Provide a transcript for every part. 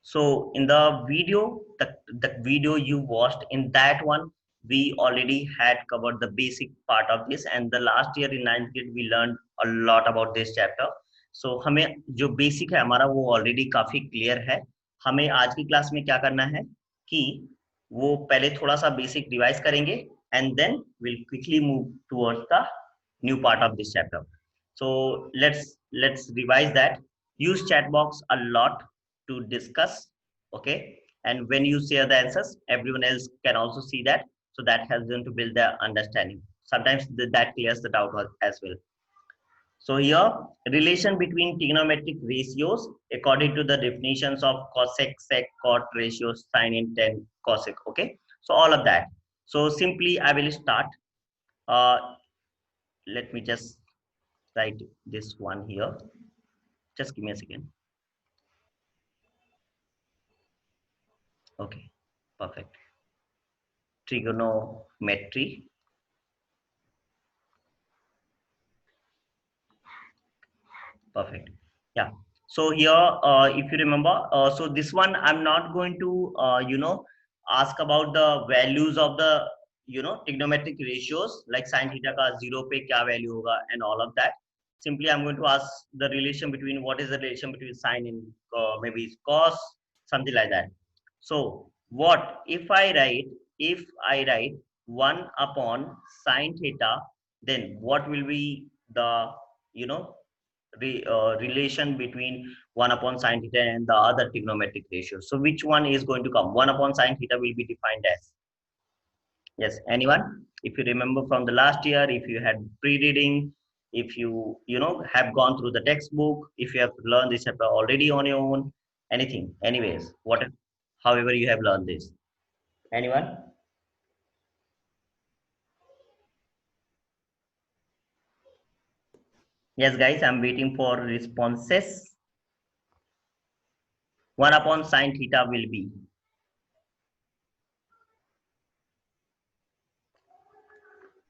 So in the video you watched, in that one we already had covered the basic part of this, and the last year in 9th grade we learned a lot about this chapter. So हमें जो basic है हमारा वो already काफी clear है. हमें आज की क्लास में क्या करना है कि वो पहले थोड़ा सा basic revise करेंगे, and then we'll quickly move towards the new part of this chapter. So let's revise that. Use chat box a lot to discuss, okay? And when you share the answers, everyone else can also see that, so that helps them to build their understanding. Sometimes that clears the doubt as well. So here, relation between trigonometric ratios according to the definitions of cosec, sec, cot ratios, sine and tan, cosec, okay? So all of that. So simply I will start. uh, Let me just write this one here. Just give me a second. Okay, perfect. Trigonometry. Perfect. Yeah. So here, if you remember, so this one I'm not going to, ask about the values of the, trigonometric ratios like sine theta ka zero pe kya value hoga and all of that. Simply, I'm going to ask the relation between what is the relation between sine and maybe cos, something like that. So what if I write 1 upon sine theta, then what will be the, you know, relation between 1 upon sine theta and the other trigonometric ratio. So which one is going to come? 1 upon sine theta will be defined as, yes, anyone? If you remember from the last year, if you had pre-reading, if you have gone through the textbook, if you have learned this chapter already on your own, anything, anyways, whatever, however you have learned this. Anyone? Yes, guys, I'm waiting for responses. 1 upon sine theta will be,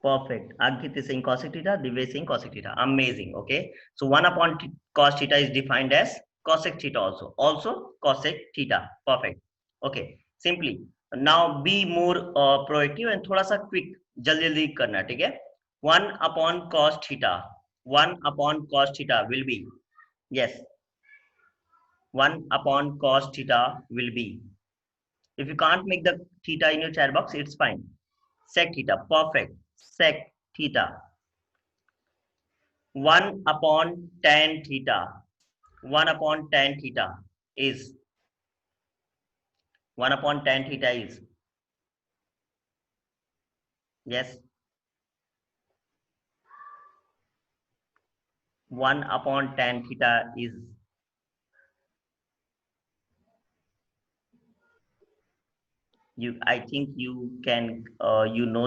perfect. Ankit is saying cosec theta, Divya is saying cosec theta. Amazing. Okay. So 1 upon cos theta is defined as cosec theta also. Also cosec theta. Perfect. Okay. Simply. Now be more proactive and thoda sa quick. Jaldi jaldi karna. ठीक है? 1 upon cos theta. 1 upon cos theta will be. Yes. 1 upon cos theta will be. If you can't make the theta in your chat box, it's fine. Sec theta. Perfect. Sec theta. 1 upon tan theta. 1 upon tan theta is 1 upon tan theta is, yes, 1 upon tan theta is, I think you can,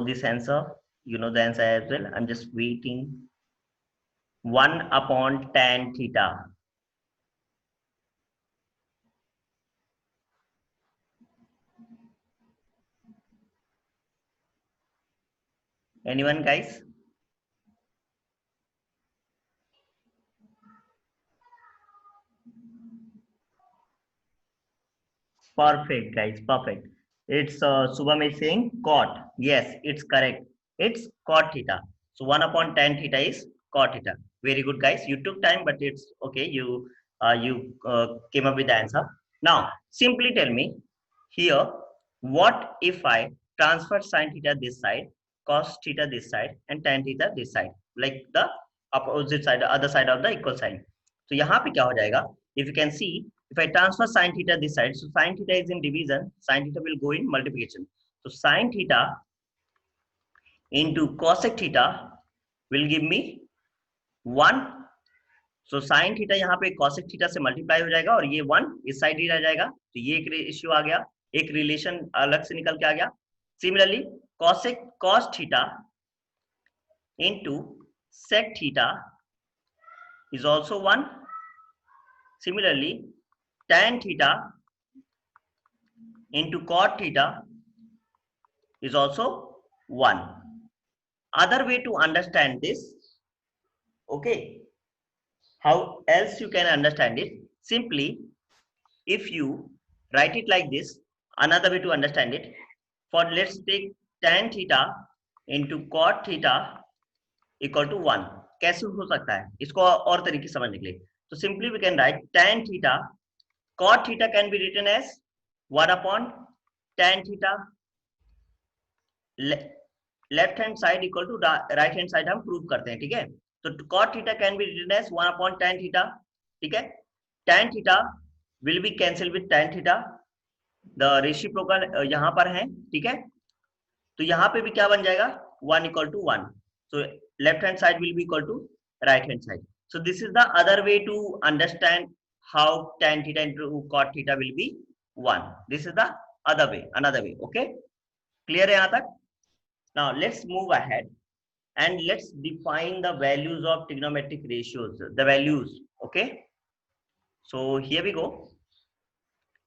this answer, you know the answer as well. I'm just waiting. 1 upon tan theta. Anyone, guys? Perfect, guys. Perfect. It's Subham is saying cot. Yes, it's correct. It's cot theta. So 1 upon tan theta is cot theta. Very good, guys. You took time, but it's okay. You came up with the answer. Now, simply tell me here, what if I transfer sine theta this side, cos theta this side, and tan theta this side, like the opposite side, the other side of the equal sign. So यहाँ पे क्या हो जाएगा? If you can see, if I transfer sine theta this side, so sine theta is in division, sine theta will go in multiplication. So sine theta into cosec theta will give me 1. So sine theta यहाँ पे cosec theta से multiply हो जाएगा और ये 1 इस side ही रह जाएगा. तो ये एक रेशियो आ गया, एक रिलेशन अलग से निकल के आ गया. Similarly, cos theta into sec theta is also 1. Similarly, tan theta into cot theta is also 1. Other way to understand this, okay, how else you can understand it? Simply, if you write it like this. Another way to understand it. For let's take tan theta into cot theta equal to 1. कैसे हो सकता है इसको और तरीके से समझने के लिए? तो simply we can write tan theta cot theta can be written as 1 upon tan theta. Left hand side equal to right hand side हम प्रूव करते हैं, ठीक है? तो cot theta can be written as 1 upon tan theta, ठीक है? tan theta will be cancelled with tan theta. The reciprocal यहाँ पर है, ठीक है? तो यहाँ पे भी क्या बन जाएगा? 1 equal to 1. So left hand side will be equal to right hand side. So this is the other way to understand how tan theta into cot theta will be 1. This is the other way, another way. Okay, clear है यहाँ तक? Now let's move ahead and let's define the values of trigonometric ratios. The values. Okay. So here we go.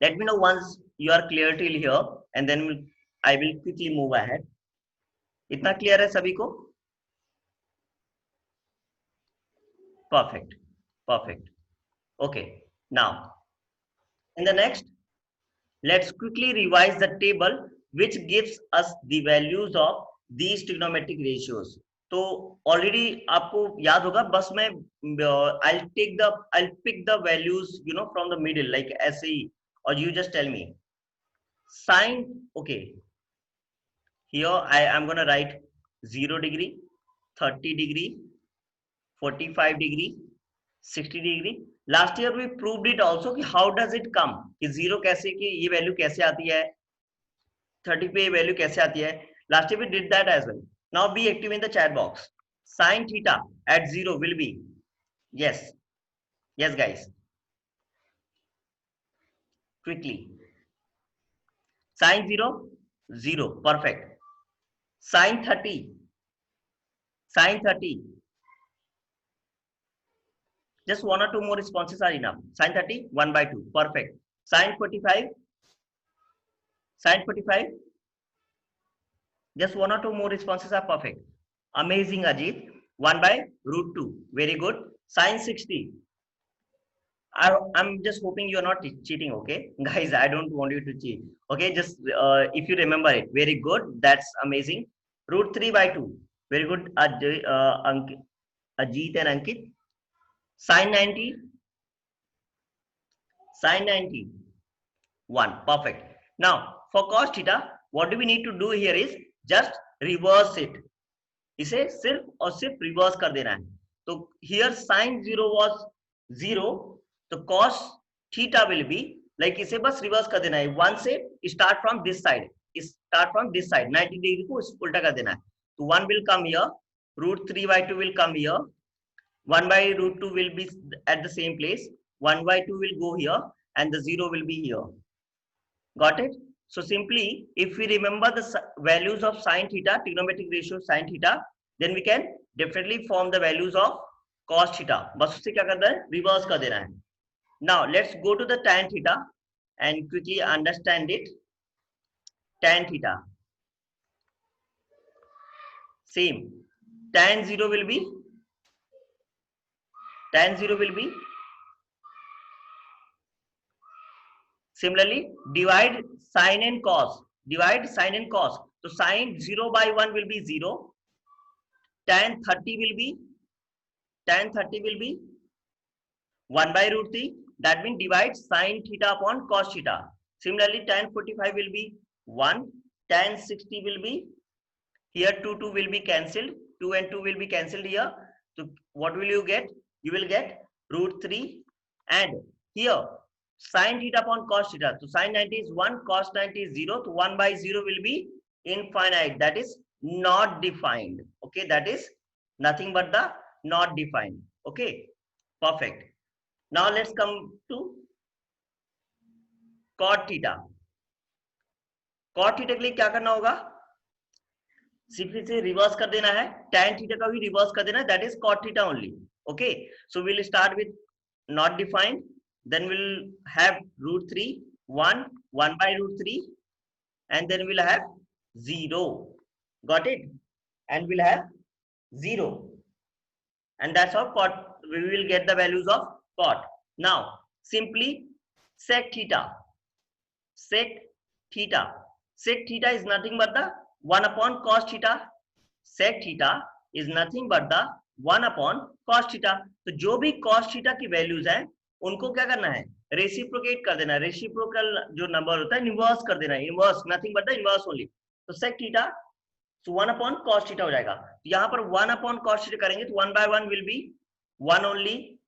Let me know once you are clear till here, and then I will quickly move ahead. इतना clear है सभी को? Perfect, perfect. Okay, now in the next, let's quickly revise the table which gives us the values of these trigonometric ratios. तो already आपको याद होगा, बस मैं I'll pick the values, you know, from the middle, like ऐसे, or you just tell me. Sine, okay. Here I am gonna write 0 degree, 30 degree, 45 degree, 60 degree. Last year we proved it also कि how does it come, कि 0 कैसे, कि ये value कैसे आती है, 30 पे ये वैल्यू कैसे आती है. Last year we did that as well. Now be active in the chat box. Sin theta at 0 will be, yes, yes guys, quickly. Sin 0, 0, perfect. Sin 30, sin 30. Just 1 or 2 more responses are enough. Sin 30, 1 by 2. Perfect. Sin 45. Sin 45. Just 1 or 2 more responses are perfect. Amazing, Ajit. 1 by root 2. Very good. Sin 60. I'm just hoping you're not cheating, okay? Guys, I don't want you to cheat. Okay, just if you remember it. Very good. That's amazing. Root 3 by 2. Very good, Ajit and Ankit. Sin 90. Sin 90. 1. Perfect. Now, for cos theta, what do we need to do here is just reverse it. इसे सिर्फ और सिर्फ reverse कर देना है. तो here sin 0 was 0, तो cos theta will be, like इसे बस रिवर्स कर देना है. 1 से start from this side. Start from this side. 90 degree को उल्टा कर देना है. तो 1 will come here. Root 3 by 2 will come here. 1 by root 2 will be at the same place. 1 by 2 will go here, and the 0 will be here. Got it? So simply, if we remember the values of sin theta, trigonometric ratio sin theta, then we can definitely form the values of cos theta. बस उससे क्या करना है? Reverse कर देना है. Now let's go to the tan theta and quickly understand it. Tan theta. Same. Tan 0 will be. Tan 0 will be. Similarly, divide sin and cos. Divide sin and cos. So sin 0 by 1 will be 0. Tan 30 will be. Tan 30 will be 1 by root 3. That means divide sin theta upon cos theta. Similarly, tan 45 will be 1. Tan 60 will be. Here 2 will be cancelled. 2 and 2 will be cancelled here. So what will you get? You will get root 3. And here sin theta upon cos theta. So sin 90 is 1, cos 90 is 0. So 1 by 0 will be infinite. That is not defined. Okay, that is nothing but the not defined. Okay, perfect. Now let's come to cot theta. Cot theta के लिए क्या करना होगा? सिर्फ इसे reverse कर देना है. tan theta का भी रिवर्स कर देना है. That is cot theta only. Okay, so we'll start with not defined. Then we'll have root 3, 1, 1 by root 3, and then we'll have 0. Got it? And we'll have 0. And that's how cot, we will get the values of cot. Now, simply sec theta. sec theta. Sec theta is nothing but the 1 upon cos theta. Sec theta is nothing but the 1 upon cos theta. तो जो भी cos theta की values हैं उनको क्या करना है, reciprocate कर देना. रेसिप्रोकल जो नंबर होता है इनवर्स कर देना. Inverse nothing but the inverse only. तो sec theta तो 1 अपॉन cos थीटा हो जाएगा. तो यहाँ पर 1 अपॉन cos थीटा करेंगे तो 1 by 1 विल बी 1 ओनली.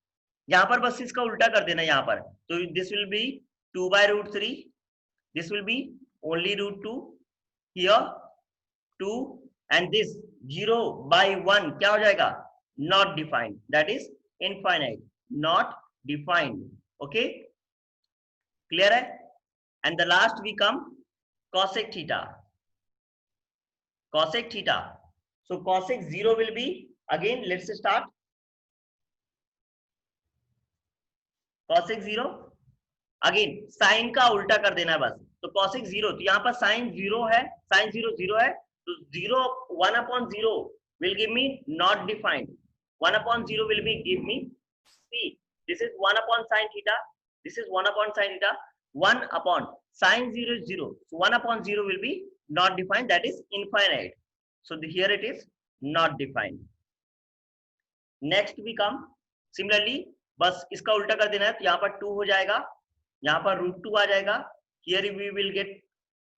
यहाँ पर बस इसका उल्टा कर देना. यहाँ पर तो this will be 2 by root 3. This will be only root 2. Here 2 and this 0 by 1 क्या हो जाएगा, not defined. That is infinite, not defined. Okay, clear है. And the last we come cosec theta. Cosec theta. So cosec 0 will be, again let's start. Cosec 0 again sin का उल्टा कर देना है बस. तो cosec 0, तो यहाँ पर sin 0 है, sin 0 0 है, तो 0 1 upon 0 will give me not defined. 1 upon 0 will be give me c. This is 1 upon sin theta. This is 1 upon sin theta. 1 upon sin 0 is 0. So 1 upon 0 will be not defined, that is infinite. So here it is not defined. Next we come similarly, बस इसका उल्टा कर देना है. तो यहाँ पर 2 हो जाएगा, यहाँ पर root 2 आ जाएगा. Here we will get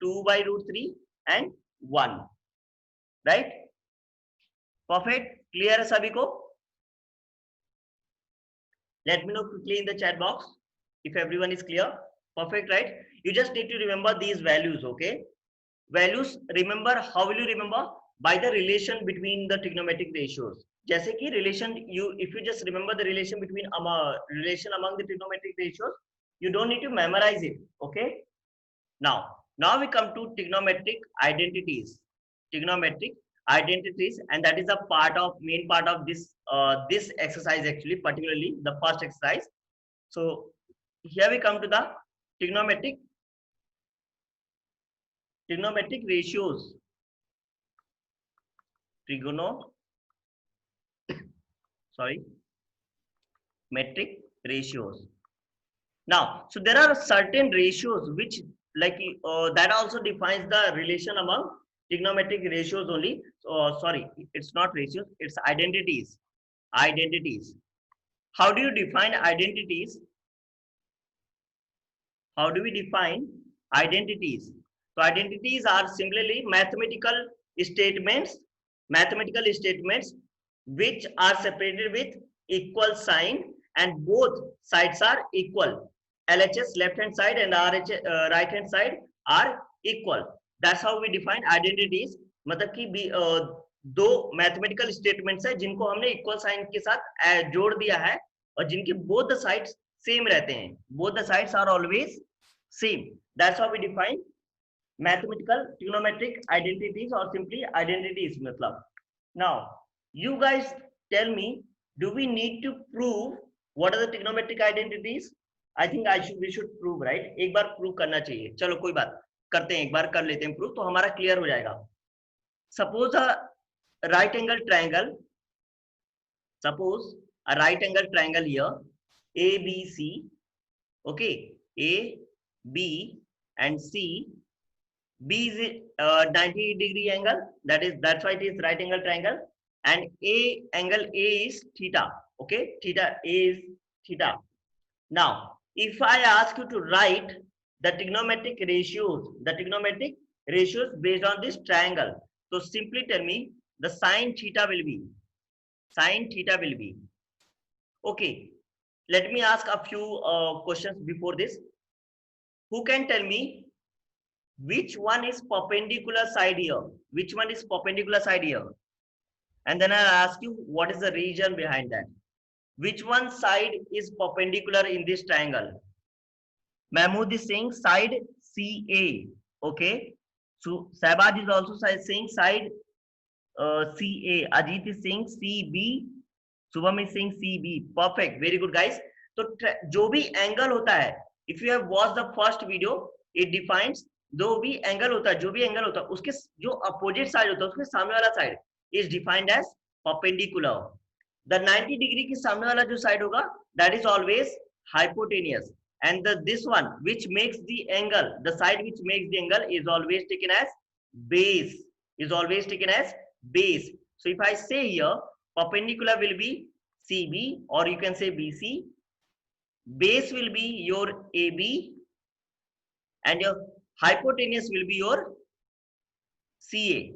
2 by root 3 and 1. Right? Perfect. Clear है सभी को? Let me know quickly in the chat box if everyone is clear. Perfect, right? You just need to remember these values. Okay, values, remember, how will you remember? By the relation between the trigonometric ratios. जैसे कि relation, if you just remember the relation between relation among the trigonometric ratios, you don't need to memorize it. Okay, now we come to trigonometric identities. Trigonometric identities, and that is a main part of this exercise, actually, particularly the first exercise. So here we come to the trigonometric ratios. Metric ratios. Now, so there are certain ratios which, like, that also defines the relation among trigonometric ratios only. Sorry, it's not ratios, it's identities. How do you define identities? How do we define identities? So identities are similarly mathematical statements which are separated with equal sign and both sides are equal. LHS left hand side and RHS right hand side are equal. That's how we define identities. मतलब कि दो mathematical statements है जिनको हमने equal sign के साथ जोड़ दिया है और जिनके बोथ द साइड्स सेम रहते हैं. Both the sides are always same. That's how we define mathematical trigonometric identities और सिंपली आइडेंटिटीज. मतलब now you guys tell me, do we need to prove what are the trigonometric identities? I think we should prove, right? एक बार prove करना चाहिए. चलो कोई बात करते हैं, एक बार कर लेते हैं प्रूव, तो हमारा क्लियर हो जाएगा. Suppose a right angle triangle here, ABC, okay, A, B and C. B is 90-degree angle, that's why it is right angle triangle, and angle A is theta. Okay, theta A is theta. Now if I ask you to write the trigonometric ratios based on this triangle, so simply tell me the sine theta will be. Okay, let me ask a few questions before this. Who can tell me which one is perpendicular side here? And then I'll ask you what is the region behind that. Which one side is perpendicular in this triangle? Mahmood is saying side CA. Okay, so Sabad is also saying side CA. Ajit is saying CB. Subham is saying CB. Perfect, very good guys. So जो भी angle होता है, if you have watched the first video, it defines जो भी angle होता है, उसके जो opposite side होता है, उसके सामने वाला side is defined as perpendicular. The 90 degree के सामने वाला जो side होगा, that is always hypotenuse. and this one which makes the angle, the side which makes the angle is always taken as base, is always taken as base. So if I say here perpendicular will be CB, or you can say BC, base will be your AB, and your hypotenuse will be your CA.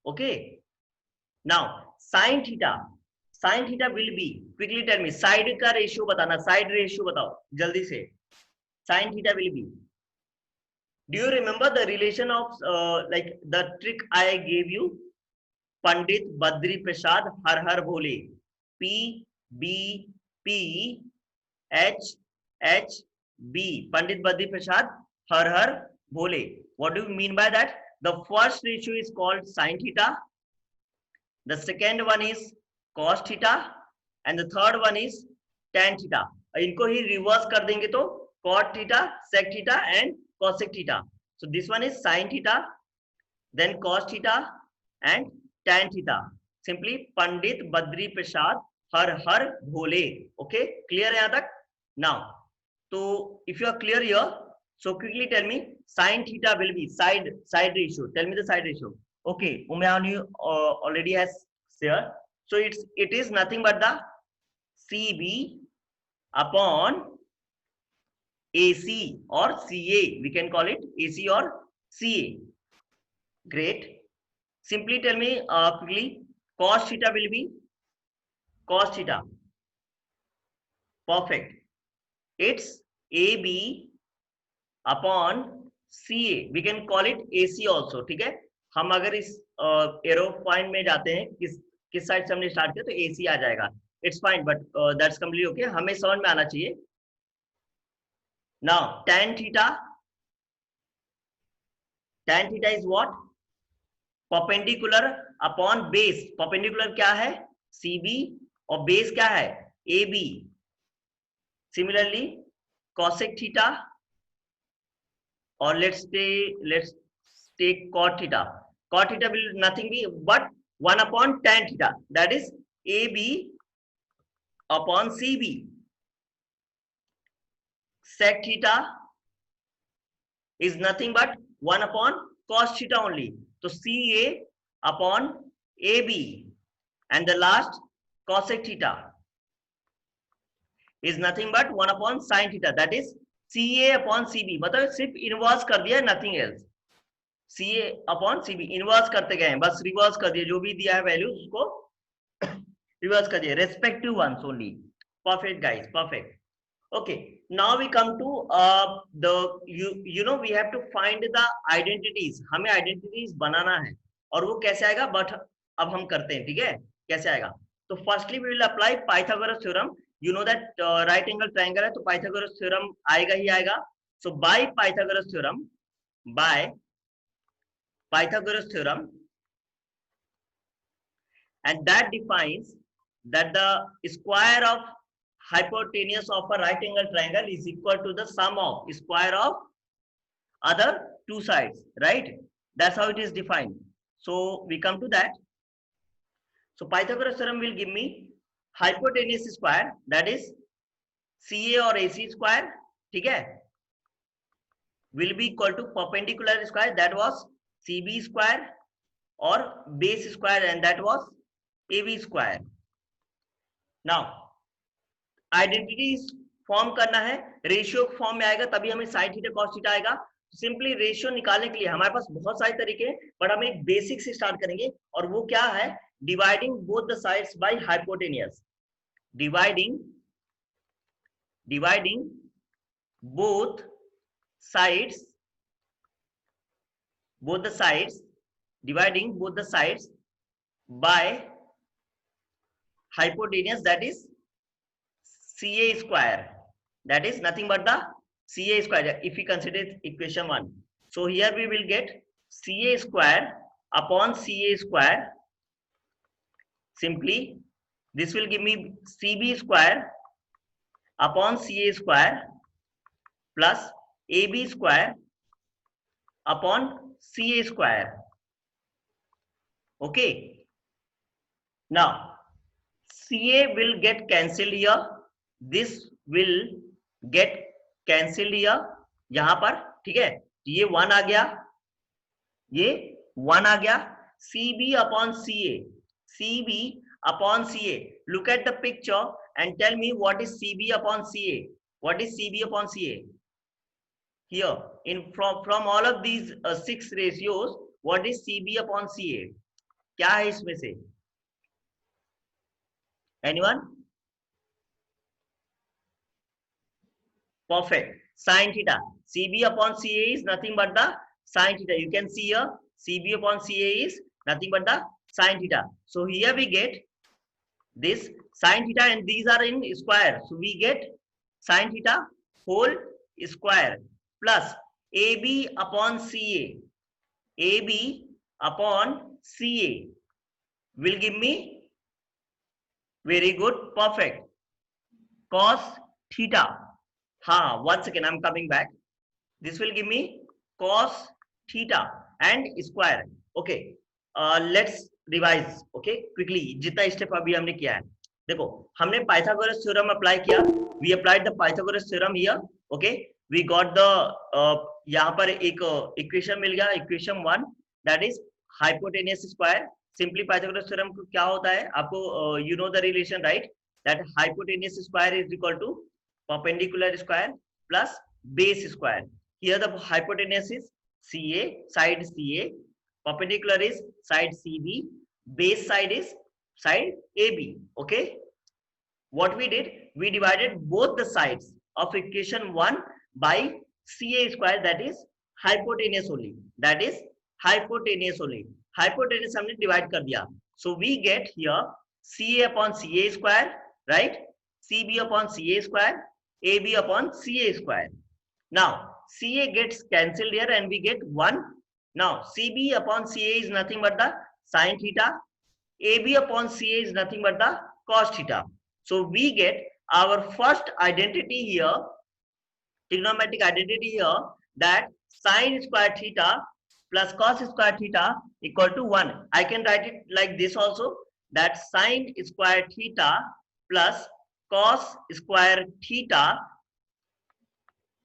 Okay. Now sin theta will be, quickly tell me, side का ratio बताना, side ratio बताओ जल्दी से. Sin theta will be, do you remember the relation of like the trick I gave you? Pandit Badri Prasad Har Har Bhole, P B P H H B, Pandit Badri Prasad Har Har Bhole. What do you mean by that? The first ratio is called sin theta, the second one is cos theta, and the third one is tan theta. इनको ही reverse कर देंगे तो cot theta, sec theta and cosec theta. So this one is sin theta, then cos theta and tan theta. Simply Pandit Badri Prasad Har Har Bhole. Okay, clear है यहाँ तक? Now, so if you are clear here, so quickly tell me sin theta will be side ratio. Tell me the side ratio. Okay, Umayani already has shared. So it is nothing but the CB upon AC or CA. We can call it AC or CA. Great. Simply tell me quickly, cos theta will be cos theta. Perfect. It's AB upon CA. We can call it AC also. ठीक है, हम अगर इस arrow point में जाते हैं, किस side से हमने स्टार्ट किया तो AC आ जाएगा. It's fine, but that's completely okay. हमें समझ में आना चाहिए. Now tan theta is what? Perpendicular upon base. Perpendicular क्या है? CB, और base क्या है? AB. Similarly, cosec theta, or let's take cot theta. Cot theta will nothing be but 1 upon tan theta. That is AB upon CB. Sec theta is nothing but 1 upon cos theta only. So CA upon AB, and the last cosec theta is nothing but 1 upon sin theta. That is CA upon CB. मतलब सिर्फ inverse कर दिया, nothing else. CA upon CB inverse करते गए हैं, बस reverse कर दिया, जो भी दिया है वैल्यू उसको रिवर्स कर दिया, respective ones only. Perfect guys, perfect. Okay, now we come to you know we have to find the identities. हमें identities बनाना है, और वो कैसे आएगा, but अब हम करते हैं. ठीक है, कैसे आएगा? तो firstly we will apply Pythagoras theorem. You know that right angle triangle है, तो Pythagoras theorem आएगा ही आएगा. So by Pythagoras theorem, and that defines that the square of hypotenuse of a right angle triangle is equal to the sum of square of other two sides, right? That's how it is defined. So we come to that. So Pythagoras theorem will give me hypotenuse square, that is CA or AC square, ठीक है, will be equal to perpendicular square, that was CB square, or base square, and that was AB square. Now identities form करना है, ratio form में आएगा तभी हमें sine theta cos theta आएगा. Simply ratio निकालने के लिए हमारे पास बहुत सारे तरीके हैं, बट हम एक बेसिक से स्टार्ट करेंगे, और वो क्या है? Dividing both the sides by hypotenuse. Dividing both sides dividing both the sides by hypotenuse, that is CA square. That is nothing but the CA square if we consider equation 1. So here we will get CA square upon CA square. Simply this will give me CB square upon CA square plus AB square upon CA square. Okay. Now CA will get cancelled here. This will get cancel here यहां पर, ठीक है, ये 1 आ गया, ये 1 आ गया, CB upon CA, CB upon CA. Look at the picture and tell me what is CB upon CA. What is CB upon CA? Here, in from all of these 6 ratios, what is CB upon CA? क्या है इसमें से? Anyone? Perfect. Sin theta. CB upon CA is nothing but the sin theta. You can see here, CB upon CA is nothing but the sin theta. So here we get this sin theta and these are in square. So we get sin theta whole square plus AB upon CA. AB upon CA will give me, very good, perfect, cos theta. Ha, once again I'm coming back. This will give me cos theta and square. Okay, let's revise. Okay, quickly जितना step अभी हमने किया है, देखो हमने Pythagoras theorem apply किया, we applied the Pythagoras theorem here. Okay, we got the यहाँ पर एक इक्वेशन मिल गया, equation 1, that is hypotenuse square. Simply Pythagoras theorem क्या होता है आपको, you know the relation, right? That hypotenuse square is equal to perpendicular square plus base square. Here the hypotenuse is CA, side CA, perpendicular is side CB, base side is side AB. Okay, what we did, we divided both the sides of equation 1 by CA square, that is hypotenuse only, that is hypotenuse only. Hypotenuse हमने divide कर दिया, so we get here CA upon CA square, right? CB upon CA square, AB upon CA square. Now CA gets cancelled here and we get 1. Now CB upon CA is nothing but the sin theta, AB upon CA is nothing but the cos theta. So we get our first identity here, trigonometric identity here, that sin square theta plus cos square theta equal to 1. I can write it like this also, that sin square theta plus cos square theta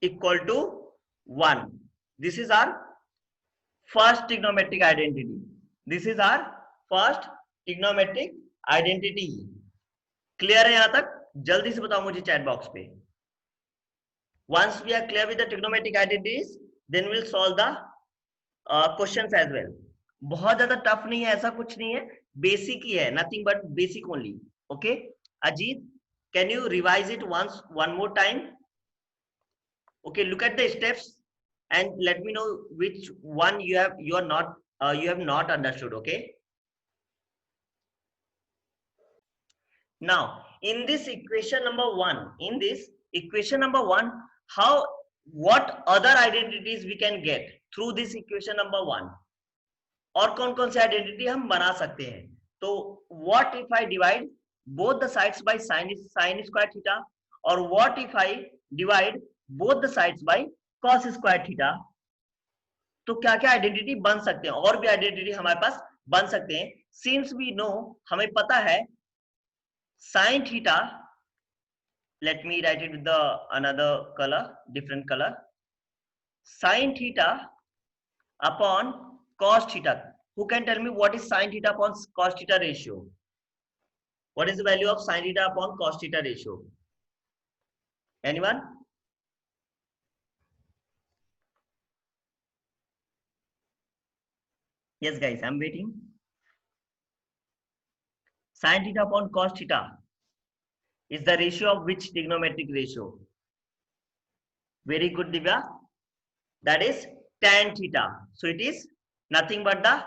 equal to 1. This is our first trigonometric identity. This is our first trigonometric identity. Clear है यहाँ तक? जल्दी से बताओ मुझे chat box पे. Once we are clear with the trigonometric identities, then we'll solve the questions as well. बहुत ज्यादा टफ नहीं है, ऐसा कुछ नहीं है, बेसिक ही है, nothing but basic only. Okay, Ajit, can you revise it one more time? Okay, look at the steps and let me know which one you have not understood. Okay. Now in this equation number 1, what other identities we can get through this equation number 1? और कौन कौन से identity हम बना सकते हैं? तो what if I divide both the sides by sin square theta, or what if I divide both the sides by cos square theta? तो क्या क्या आइडेंटिटी बन सकते हैं, और भी आइडेंटिटी हमारे पास बन सकते हैं. सिंस वी नो, हमें पता है sin theta, let me write it with the another color, different color, sin theta upon cos theta. Who can tell me what is sin theta upon cos theta ratio? What is the value of sin theta upon cos theta ratio? Anyone? Yes guys, I'm waiting. Sin theta upon cos theta is the ratio of which trigonometric ratio? Very good, Divya. That is tan theta. So it is nothing but the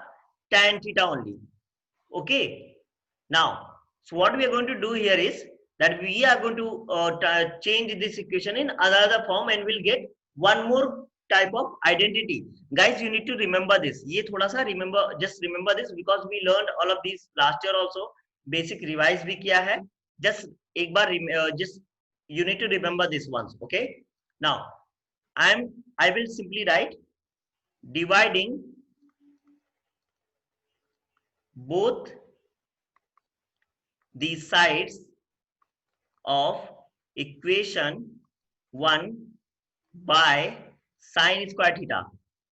tan theta only. Okay. Now, so what we are going to do here is that we are going to change this equation in another form and we'll get one more type of identity. Guys, you need to remember this. ये थोड़ा सा just remember this because we learned all of these last year also. Basic revise भी किया है. Just एक बार just you need to remember this once. Okay. Now, I will simply write dividing both the sides of equation 1 by sine square theta.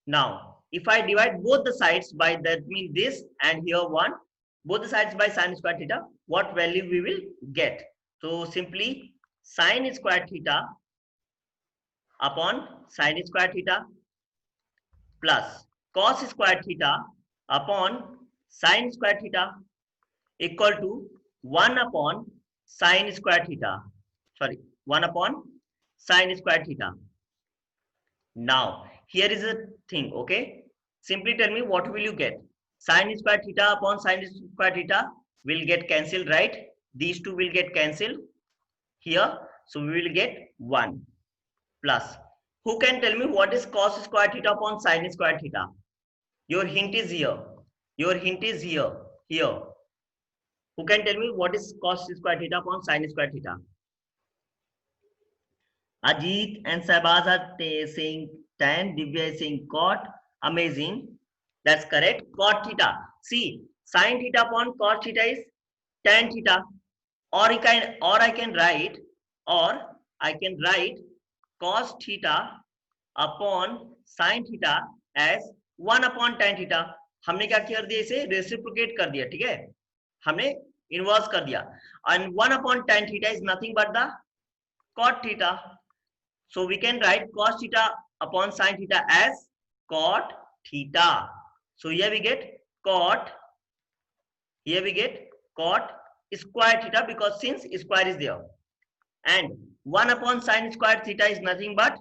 Now, if I divide both the sides by, that means this and here 1, both the sides by sine square theta, what value we will get? So simply sine square theta upon sine square theta plus cos square theta upon sine square theta equal to 1 upon sine square theta. Sorry, 1 upon sine square theta. Now, here is a thing, okay? Simply tell me what will you get? Sine square theta upon sine square theta will get cancelled, right? These two will get cancelled here. So we will get 1 plus. Who can tell me what is cos square theta upon sine square theta? Your hint is here. Your hint is here. Here. Who can tell me what is cos square theta upon sine square theta? Ajit and Sabaz are saying tan, Divya is saying cot. Amazing. That's correct. Cot theta. See, sine theta upon cot theta is tan theta. Or I can write cos theta upon sine theta as 1 upon tan theta. हमने क्या कर दिया, इसे reciprocate कर दिया, ठीक है, हमने इनवर्स कर दिया. And 1 upon tan theta is nothing but the cot theta. So we can write cos theta upon sin theta as cot theta. So here we get cot square theta, because since square is there, and 1 upon sin square theta is nothing but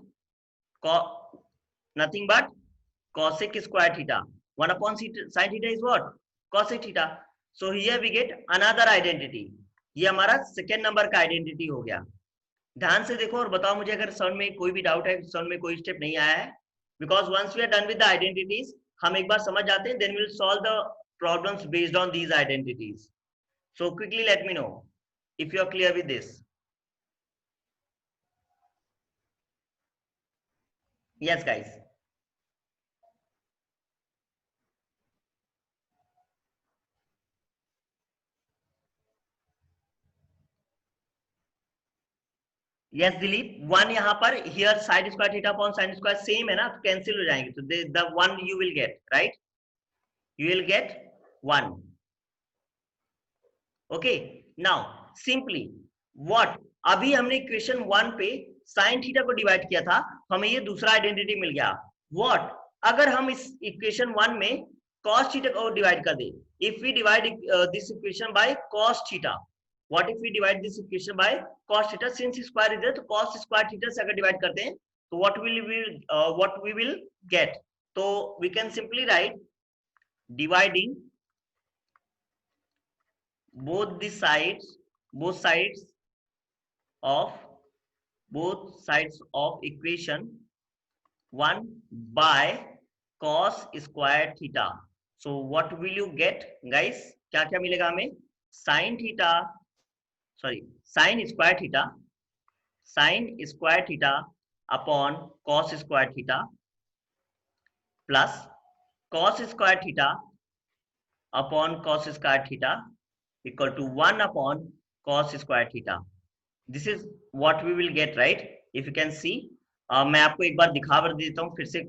cosec square theta. 1 upon sin theta is what? Cosec theta. So here we get another identity. ये हमारा second number का identity हो गया. ध्यान से देखो और बताओ मुझे अगर समझ में कोई भी डाउट है, समझ में कोई स्टेप नहीं आया है. Because once we are done with the identities, हम एक बार समझ जाते हैं, then will solve the problems based on these identities. So quickly let me know if you are clear with this. Yes guys. Yes Dilip, 1 यहाँ पर here sine square theta upon sine square same है ना, तो cancel हो जाएंगे. तो the 1 you will get, right, you will get 1. Okay, now simply what, अभी हमने इक्वेशन 1 पे sin थीटा को डिवाइड किया था, हमें ये दूसरा आइडेंटिटी मिल गया. what, अगर हम इस इक्वेशन 1 में cos थीटा को डिवाइड कर दे, if we divide this equation by cos theta, what if we divide this equation by cos theta, since square is there, तो cos square theta से अगर डिवाइड करते हैं तो what we will get, तो we can simply write dividing both sides of equation 1 by cos square theta. So what will you get guys? क्या क्या मिलेगा हमें? sin square theta upon cos square theta plus cos square theta upon cos square theta equal to 1 upon cos square theta. This is what we will get, right? If you can see, मैं आपको एक बार दिखा देता हूँ फिर से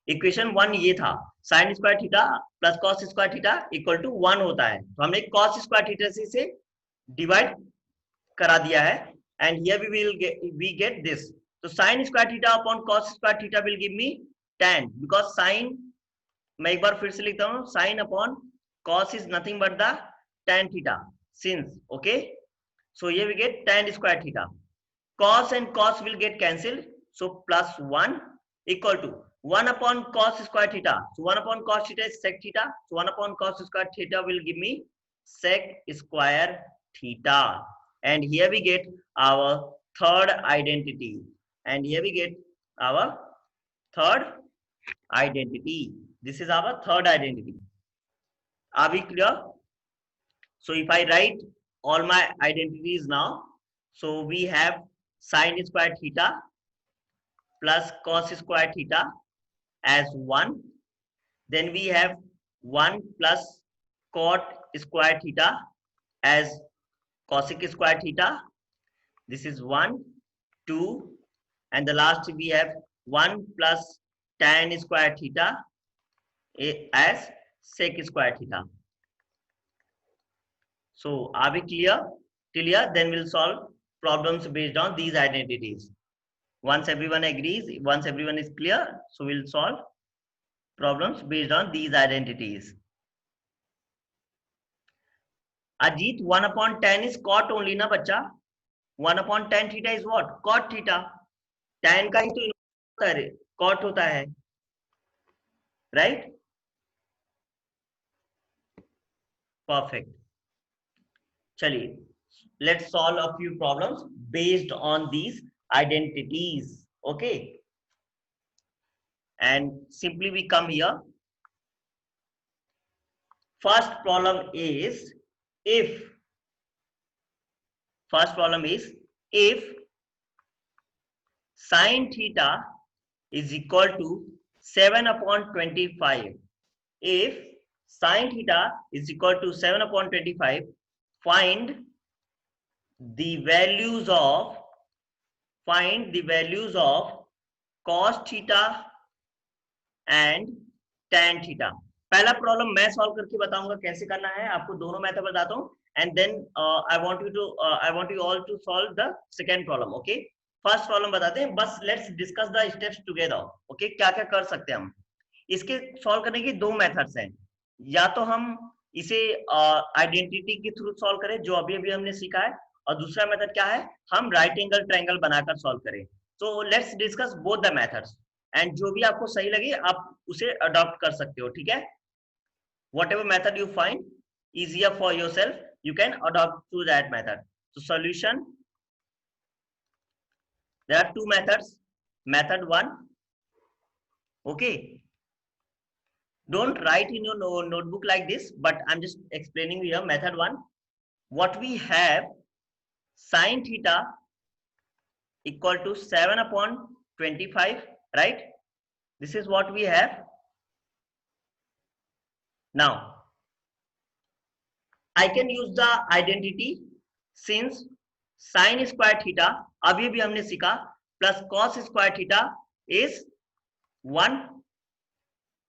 equation 1 ये था, sin square theta plus cos square theta equal to 1 होता है, तो हमने cos स्क्वायर थीटा से डिवाइड करा दिया है, and here we get this. तो sin square theta upon cos square theta will give me tan, because sin, मैं एक बार फिर से लिखता हूँ, sin upon cos is nothing but the tan theta, since, okay, so here we get tan square theta. Cos and cos will get cancelled, so plus 1 equal to 1 upon cos square theta. So 1 upon cos theta is sec theta. So 1 upon cos square theta will give me sec square theta. And here we get our third identity. This is our third identity. Are we clear? So if I write all my identities now, so we have sin square theta plus cos square theta as 1. Then we have 1 plus cot square theta as cosec square theta. This is 1, 2, and the last we have 1 plus tan square theta as sec square theta. So are we clear? Clear? Then we'll solve problems based on these identities. Once everyone agrees, once everyone is clear, so we'll solve problems based on these identities. Ajit, 1 upon tan is cot only na बच्चा? 1 upon tan theta is what? Cot theta. Tan का ही तो होता है, cot होता है, right? Perfect. चलिए, let's solve a few problems based on these identities. Okay. And simply we come here. First problem is if sin theta is equal to 7 upon 25. If sin theta is equal to 7 upon 25, find the values of cos theta and tan theta. पहला problem मैं solve करके बताऊंगा कैसे करना है, आपको दोनों method बताता हूं, and then I want you all to solve the second problem. Okay, first problem बताते हैं, बस let's discuss the steps together. Okay, क्या क्या कर सकते हैं हम इसके सॉल्व करने की. दो मेथड्स हैं, या तो हम इसे आइडेंटिटी के थ्रू सॉल्व करें जो अभी अभी हमने सीखा है, और दूसरा मेथड क्या है, हम राइट एंगल ट्रायंगल बनाकर सॉल्व करें. So let's discuss both the methods, and जो भी आपको सही लगे आप उसे अडॉप्ट कर सकते हो. ठीक है, whatever method you find easier for yourself, you can adopt to that method. So solution, there are two methods. Method 1, okay, don't write in your notebook like this, but I'm just explaining here. Method 1, what we have, sin theta equal to 7 upon 25, right? This is what we have. Now I can use the identity, since sin square theta अभी भी हमने सीखा plus cos square theta is 1,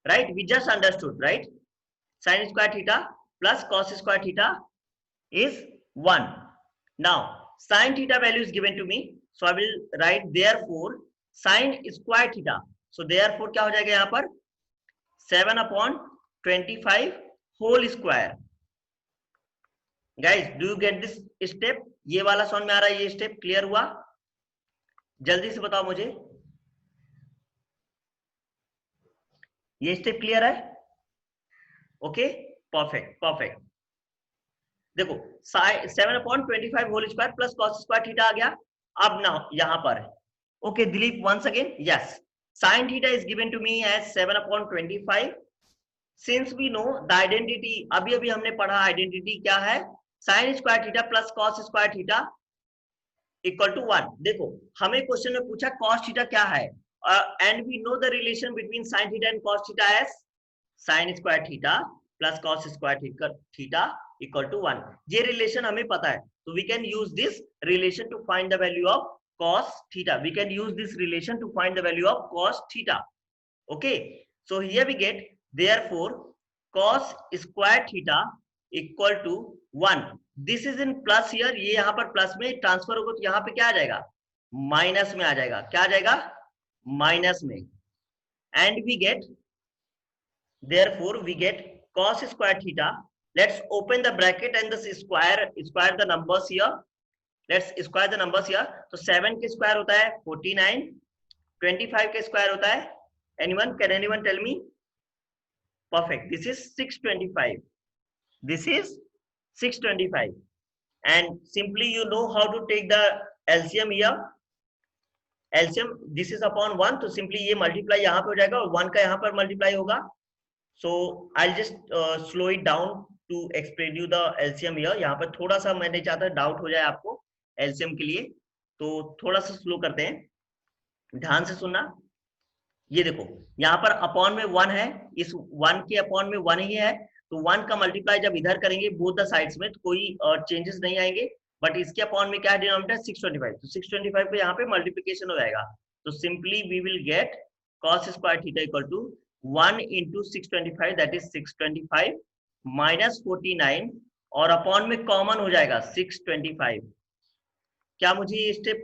right? We just understood, right? Sin square theta plus cos square theta is 1. Now sin theta value is given to me, so I will write therefore sin square theta. So therefore क्या हो जाएगा यहाँ पर, 7 upon 25 whole square. Guys, do you get this step? ये वाला समझ में आ रहा है? ये स्टेप क्लियर हुआ? जल्दी से बताओ मुझे, ये स्टेप क्लियर है? Okay, perfect perfect. देखो 7 upon 25 whole square plus cos square theta आ गया. अब ना यहाँ पर, okay Dilip, once again, yes, sin theta is given to me as 7 upon 25. Since we know the identity, अभी अभी हमने पढ़ा आइडेंटिटी क्या है, sin square theta plus cos square theta equal to 1. देखो हमें क्वेश्चन में पूछा cos थीटा क्या है, and we know the relation between sin theta and cos theta as sin square theta plus cos square theta equal to 1. ये relation हमें पता है, तो we can use this relation to find the value of cos theta. We can use this relation to find the value of cos theta. Okay, so here we get, therefore cos square theta equal to 1. This is in plus here, ये यहाँ पर plus में transfer होगा तो यहाँ पे क्या आ जाएगा, माइनस में आ जाएगा. क्या आ जाएगा, माइनस में. And we get, therefore we get cos square theta. Let's open the bracket and the square the numbers here. Let's square the numbers here. तो 7 के स्क्वायर होता है 49, 25 के स्क्वायर होता है, anyone, can anyone tell me? Perfect, this is 625. This is 625. And simply you know how to take the LCM here. LCM, this is upon 1, तो simply ये multiply यहाँ पे हो जाएगा और 1 का यहाँ पर multiply होगा. So I'll just slow it down to explain you the LCM here. यहाँ पर थोड़ा सा मैंने चाहता डाउट हो जाए आपको LCM के लिए, तो थोड़ा सा स्लो करते हैं, ध्यान से सुनना. ये देखो यहाँ पर अपॉन में 1 है, इस 1 के अपॉन में 1 ही है, तो 1 का मल्टीप्लाई जब इधर करेंगे बोथ द साइड्स में तो कोई चेंजेस नहीं आएंगे. बट इसके अपॉन में क्या है, डिनोमिनेटर 625, तो 625 पे यहाँ पे मल्टीप्लिकेशन हो जाएगा, तो simply we will get cos square theta equal to 1 into 625 that is 625 minus 49 और अपॉन में कॉमन हो जाएगा 625। क्या मुझे ये स्टेप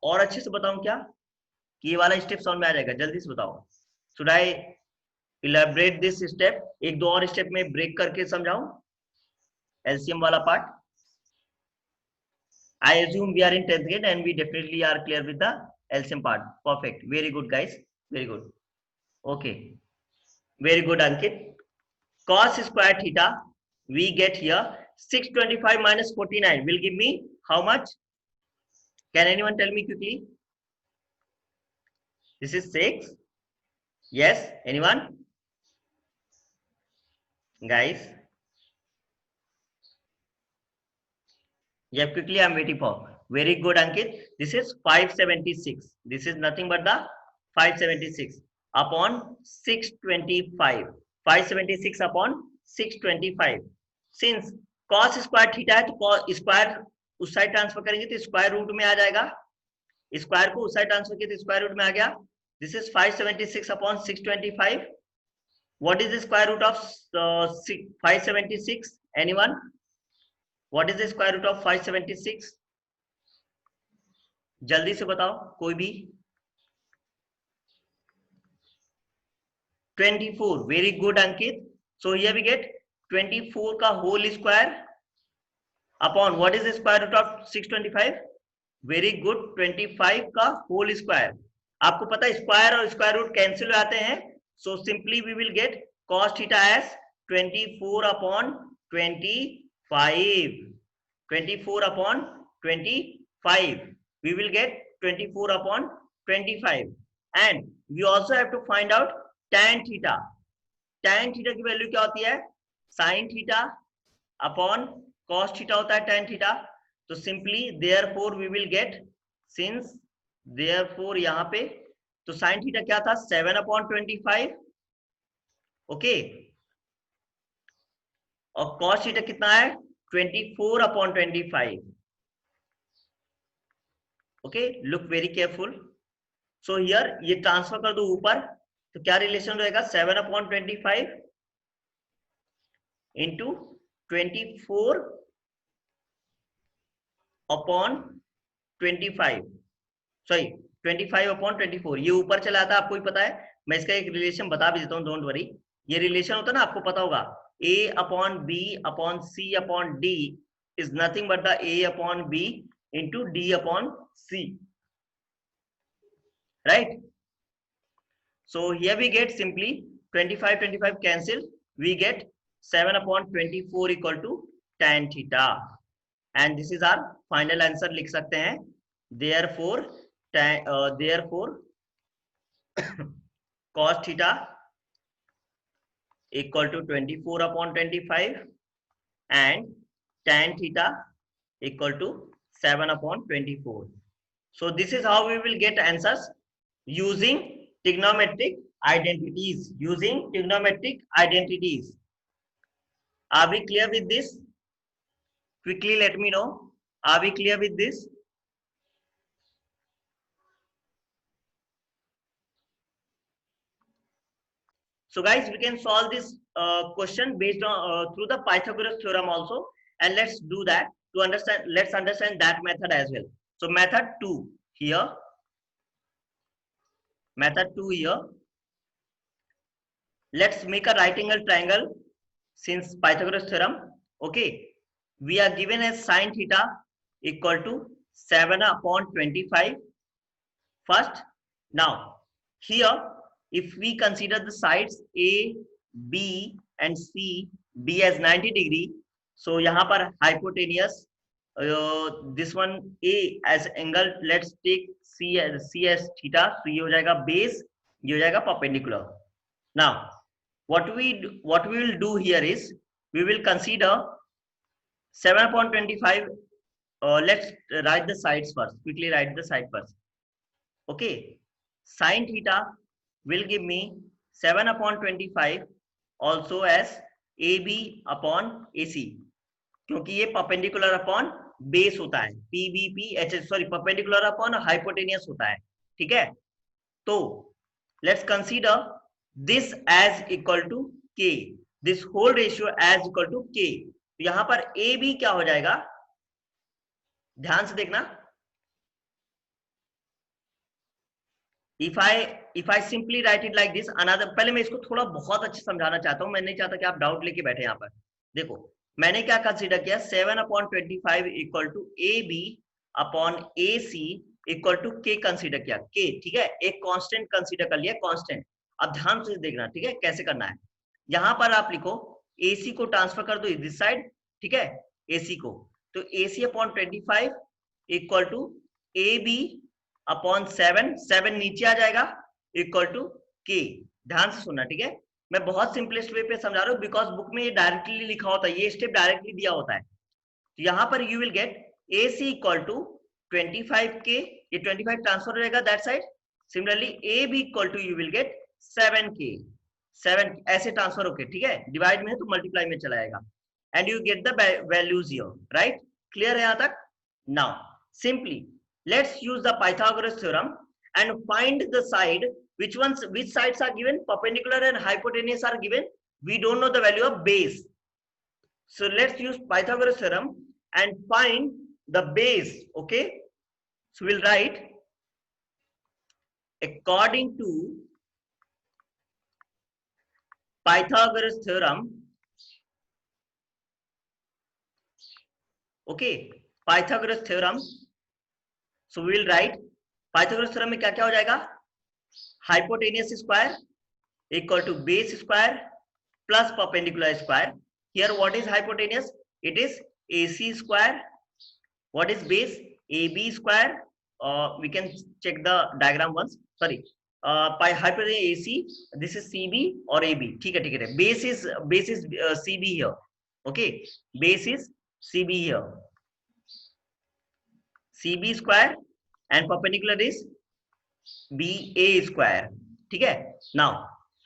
और अच्छे से बताऊं क्या कि ये वाला स्टेप समझ में आ जाएगा? जल्दी से बताओ। Should I elaborate this step? एक दो और स्टेप में ब्रेक करके समझाऊं एलसीएम वाला part. I assume we are in 10th grade and we definitely are clear with the LCM part. Perfect. Very good, guys. Very good. Okay. Very good, Ankit. Cos square theta, we get here 625 minus 49 will give me how much? Can anyone tell me quickly? This is 6. Yes. Anyone? Guys? Yeah, quickly I'm waiting for. Very good, Ankit. This is 576. This is nothing but the 576 upon 625. 576 upon 625. Since cos square theta है तो square उस side transfer करेंगे तो square root में आ जाएगा। Square को उस side transfer किया तो स्क्वायर रूट में आ गया। This is 576 upon 625. What is the square root of 576? Anyone? What is the square root of 576? जल्दी से बताओ कोई भी। 24. Very good, Ankit. So here we get 24 का whole square upon what is the square root of 625? Very good, 25 का whole square. आपको पता है स्क्वायर और स्क्वायर रूट कैंसिल हो जाते हैं, so simply we will get cos theta as 24 upon 25. 24 upon 25. We will get 24 upon 25. And we also have to find out tan theta. Tan theta की value क्या होती है? sin theta upon cos theta होता है tan theta. तो simply therefore we will get, since therefore यहाँ पे तो sin theta क्या था? 7 upon 25. ओके, और cos theta कितना है? 24 upon 25. Okay, look very careful. So here ये ट्रांसफर कर दो ऊपर तो क्या रिलेशन रहेगा? 7 upon 25 into 24 upon 25. Sorry 25 upon 24. ये ऊपर चला था, आपको ही पता है. मैं इसका एक रिलेशन बता भी देता हूँ, डोंट वरी. ये रिलेशन होता है ना, आपको पता होगा, a upon b upon c upon d is nothing but the a upon b into d upon c, right? So here we get simply 25 cancel, we get 7 upon 24 equal to tan theta, and this is our final answer. लिख सकते हैं therefore cos theta equal to 24 upon 25 and tan theta equal to 7 upon 24. So this is how we will get answers using trigonometric identities. Using trigonometric identities. Are we clear with this? Quickly let me know. Are we clear with this? So guys, we can solve this question based on through the Pythagoras theorem also, and let's do that to understand. Let's understand that method as well. So method 2 here. Method 2 here. Let's make a right angle triangle since Pythagoras theorem. Okay, we are given as sin theta equal to 7 upon 25 first. Now here, if we consider the sides A, B and C, B as 90 degree, so यहाँ पर hypotenuse, this one A as angle, let's take C as theta, so ये हो जाएगा base, ये हो जाएगा perpendicular. Now what we will do here is we will consider 7 upon 25. Let's write the sides first. Quickly write the side first. Okay, sin theta will give me 7 upon 25 also as AB upon AC, क्योंकि ये perpendicular upon base होता है, PBP, sorry, perpendicular upon hypotenuse होता है. ठीक है, तो let's consider this as equal to k, this whole ratio as equal to k. तो यहां पर a b क्या हो जाएगा, ध्यान से देखना. if I simply write it like this, another, पहले मैं इसको थोड़ा बहुत अच्छे समझाना चाहता हूं, मैं नहीं चाहता कि आप डाउट लेके बैठे यहाँ पर. देखो मैंने क्या कंसीडर किया, 7/25 equal to A B upon A C equal to K consider किया, के, ठीक है, एक कांस्टेंट कंसीडर कर लिया, कांस्टेंट. अब ध्यान से देखना, ठीक है, कैसे करना है. यहां पर आप लिखो AC को ट्रांसफर कर दो इस साइड, ठीक है, AC को, तो AC upon 25 equal to A B upon 7 नीचे आ जाएगा इक्वल टू के. ध्यान से सुनना, ठीक है, मैं बहुत सिंपलेस्ट वे पे समझा रहा हूँ, बिकॉज बुक में ये डायरेक्टली लिखा होता है, ये स्टेप डायरेक्टली दिया होता है. तो यहाँ पर you will get AC equal to 25 K, ये 25 ट्रांसफर हो जाएगा that side. Similarly AB equal to you will get 7 K, 7 ऐसे ट्रांसफर होके, ठीक है, डिवाइड में है तो मल्टीप्लाई में चला जाएगा, and you get the values here, right. Clear है यहाँ तक. Now simply let's use the Pythagoras theorem and find the side, which sides are given, perpendicular and hypotenuse are given. We don't know the value of base, so let's use Pythagoras theorem and find the base. Okay, so we'll write according to Pythagoras theorem. Okay, Pythagoras theorem. So we will write Pythagoras theorem में क्या क्या हो जाएगा, hypotenuse square equal to base square plus perpendicular square. Here what is hypotenuse? It is AC square. What is base? AB square. We can check the diagram once. Sorry. By hypotenuse AC, this is CB or AB. ठीक है, ठीक है. Base is CB here. Okay. Base is CB here. CB square and perpendicular is BA square. ठीक है. Now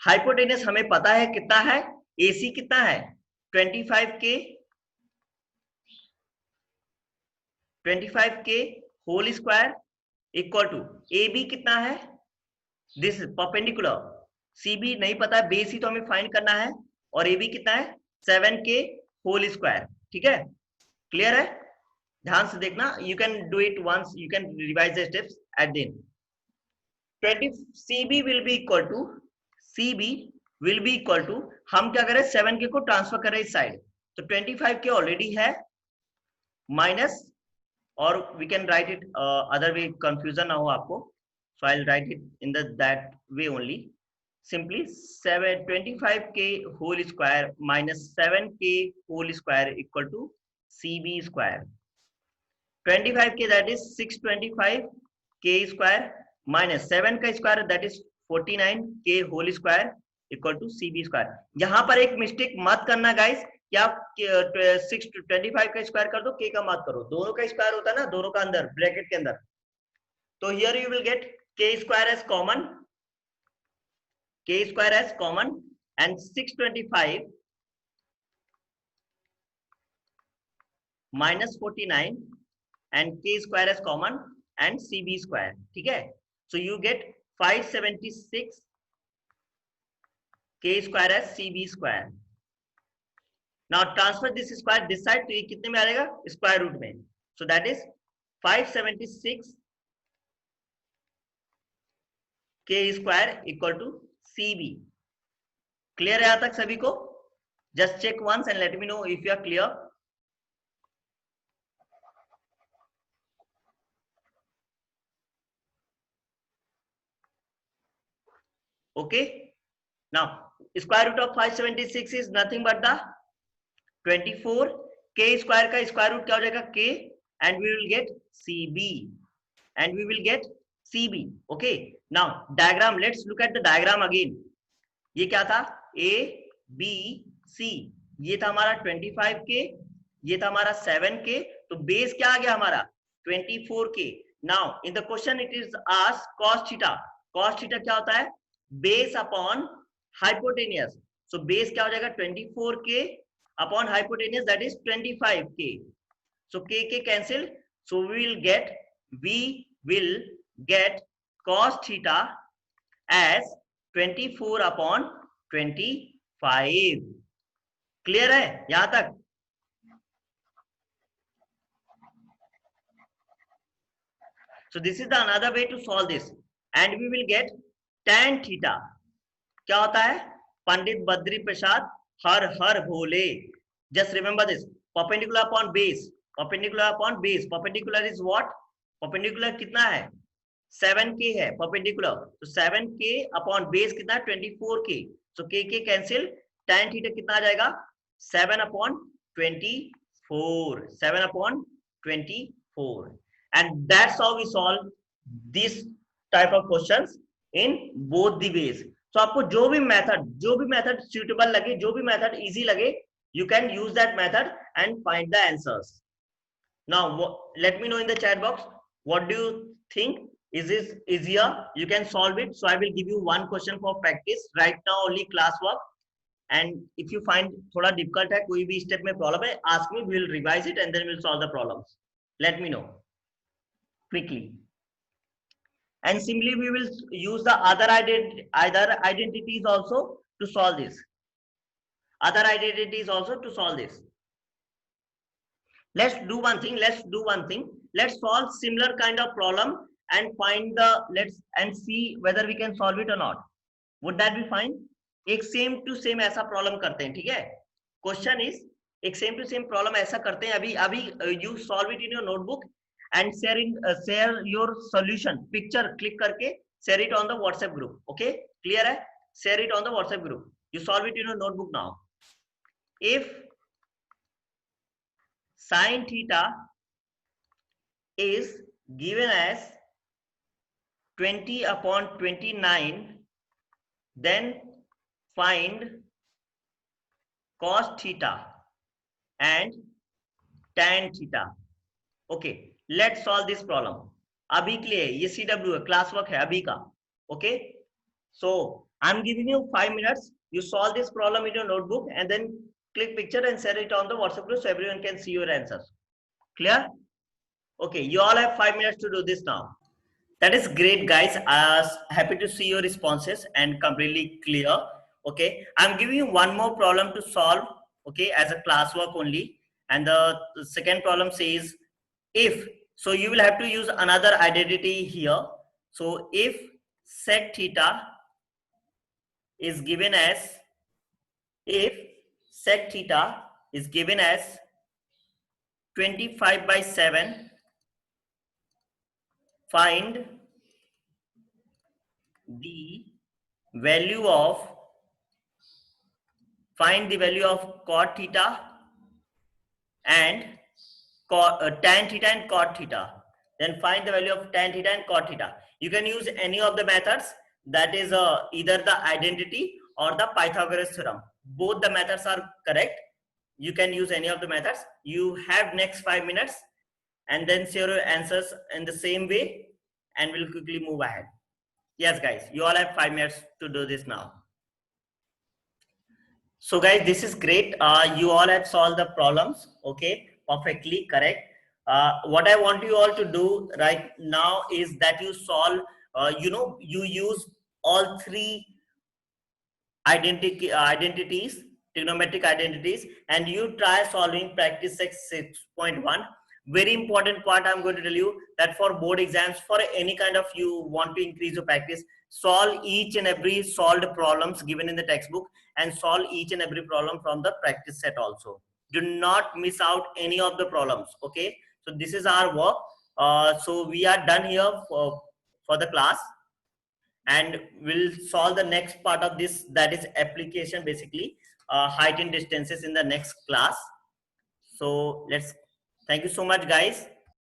hypotenuse हमें पता है कितना है, AC कितना है 25 के whole square equal to AB कितना है, दिस परपेंडिकुलर, CB नहीं पता है, बेस ही तो हमें फाइंड करना है, और AB कितना है 7 के होल स्क्वायर. ठीक है, क्लियर है. ध्यान से देखना, you can do it once, you can revise the steps at the end. 20 CB will be equal to हम क्या करें 7 के को ट्रांसफर करें इस साइड, तो 25 के ऑलरेडी है माइनस, और we can write it other way, confusion ना हो आपको, so I will write it in that way only. Simply 25 के होल स्क्वायर माइनस 7 के whole square equal to CB square. 25 के दैट इज 625 के स्क्वायर माइनस 7 का square that is 49 K whole square equal to CB square. यहाँ पर एक mistake मत करना गाइस, कि आप 625 का स्क्वायर कर दो, के का मत करो, दोनों का स्क्वायर होता है ना, दोनों का अंदर ब्रैकेट के अंदर. तो here you will get K square as common, and 625 minus 49 and k square is common and CB square. ठीक है, so you get 576 k square as CB square. Now transfer this square this side, तो ये कितने में आ जाएगा square root में, so that is 576 k square equal to CB. Clear है यहाँ तक सभी को? Just check once and let me know if you are clear. Okay, now square root of 576 is nothing but the 24. K square का square root क्या हो जाएगा k, and we will get CB. Okay, now diagram, let's look at the diagram again. ये क्या था, A B C, ये था हमारा 25 के, ये था हमारा 7 के, तो बेस क्या आ गया हमारा 24 के. now in the question it is asked cos theta क्या होता है, base upon hypotenuse. So base क्या हो जाएगा 24 के upon hypotenuse that is 25 K. So K cancel, so we will get cos थीटा as 24 upon 25. क्लियर है यहां तक? So this is the another way to solve this, and we will get tan theta. क्या होता है? पंडित बद्री प्रसाद हर हर भोले. Just remember this. Perpendicular upon base. Perpendicular upon base. Perpendicular is what? Perpendicular कितना है? 7k है perpendicular. तो 7k upon base कितना? 24k. So k cancel. Tan theta कितना आ जाएगा? 7 upon 24. 7 upon 24. And that's how we solve this type of questions in both the ways. So आपको जो भी मेथड suitable लगे, जो भी मेथड easy लगे, you can use that method and find the answers. Now, let me know in the chat box, what do you think? Is this easier? You can solve it. So I will give you one question for practice. Right now only class work. And if you find थोड़ा difficult है, कोई भी step में problem है, ask me, we will revise it and then we'll solve the problems. Let me know quickly. And simply we will use the other identities also to solve this. Other identities also to solve this. Let's do one thing. Let's solve similar kind of problem and find the and see whether we can solve it or not. Would that be fine? एक same to same ऐसा problem करते हैं, ठीक है? Question is एक same to same problem ऐसा करते हैं. अभी you solve it in your notebook and share your solution picture, click करके share it on the WhatsApp group. Okay, clear है? Share it on the WhatsApp group. You solve it in your notebook now. If sin theta is given as 20 upon 29, then find cos theta and tan theta. Okay, let's solve this problem. अभी के लिए ये CW है, class work है अभी का. Okay, so I'm giving you 5 minutes. You solve this problem in your notebook and then click picture and share it on the WhatsApp group so everyone can see your answers. Clear? Okay, you all have 5 minutes to do this now. That is great, guys. Happy to see your responses and completely clear. Okay, I'm giving you one more problem to solve. Okay, as a classwork only. And the second problem says if. So you will have to use another identity here. So if sec theta is given as, if sec theta is given as 25/7, find the value of cot theta and tan theta and cot theta. Then find the value of tan theta and cot theta. You can use any of the methods, that is either the identity or the Pythagoras theorem. Both the methods are correct. You can use any of the methods. You have next 5 minutes and then share your answers in the same way and we'll quickly move ahead. Yes, guys, you all have 5 minutes to do this now. So guys, this is great. You all have solved the problems. Okay, perfectly correct. What I want you all to do right now is that you solve, you use all three identities, trigonometric identities, and you try solving practice 6.1. Very important part I'm going to tell you, that for board exams, for any kind of you want to increase your practice, solve each and every solved problems given in the textbook and solve each and every problem from the practice set also. Do not miss out any of the problems. Okay, so this is our work. So we are done here for the class, and we'll solve the next part of this, that is application, basically height and distances, in the next class. So thank you so much, guys.